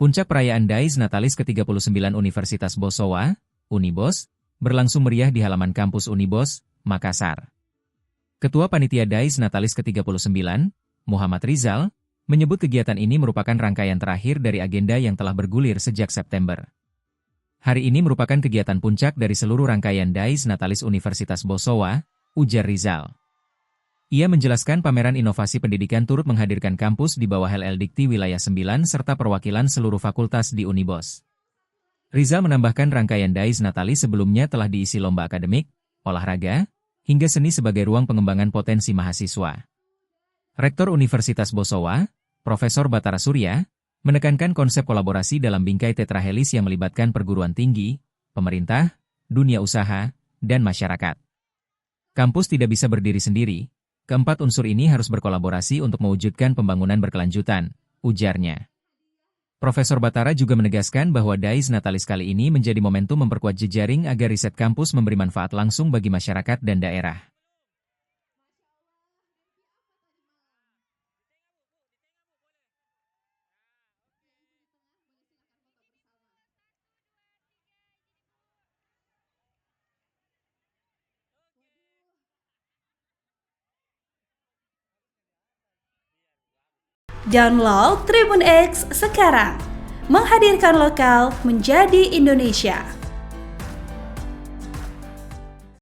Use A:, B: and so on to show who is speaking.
A: Puncak perayaan Dies Natalis ke-39 Universitas Bosowa, Unibos, berlangsung meriah di halaman kampus Unibos, Makassar. Ketua Panitia Dies Natalis ke-39, Muhammad Rizal, menyebut kegiatan ini merupakan rangkaian terakhir dari agenda yang telah bergulir sejak September. Hari ini merupakan kegiatan puncak dari seluruh rangkaian Dies Natalis Universitas Bosowa, ujar Rizal. Ia menjelaskan pameran inovasi pendidikan turut menghadirkan kampus di bawah LL-Dikti Wilayah 9 serta perwakilan seluruh fakultas di Unibos. Rizal menambahkan rangkaian Dies Natalis sebelumnya telah diisi lomba akademik, olahraga, hingga seni sebagai ruang pengembangan potensi mahasiswa. Rektor Universitas Bosowa, Profesor Batara Surya, menekankan konsep kolaborasi dalam bingkai tetrahelis yang melibatkan perguruan tinggi, pemerintah, dunia usaha, dan masyarakat. Kampus tidak bisa berdiri sendiri, keempat unsur ini harus berkolaborasi untuk mewujudkan pembangunan berkelanjutan, ujarnya. Profesor Batara juga menegaskan bahwa Dies Natalis kali ini menjadi momentum memperkuat jejaring agar riset kampus memberi manfaat langsung bagi masyarakat dan daerah.
B: Download Tribun X sekarang, menghadirkan lokal menjadi Indonesia.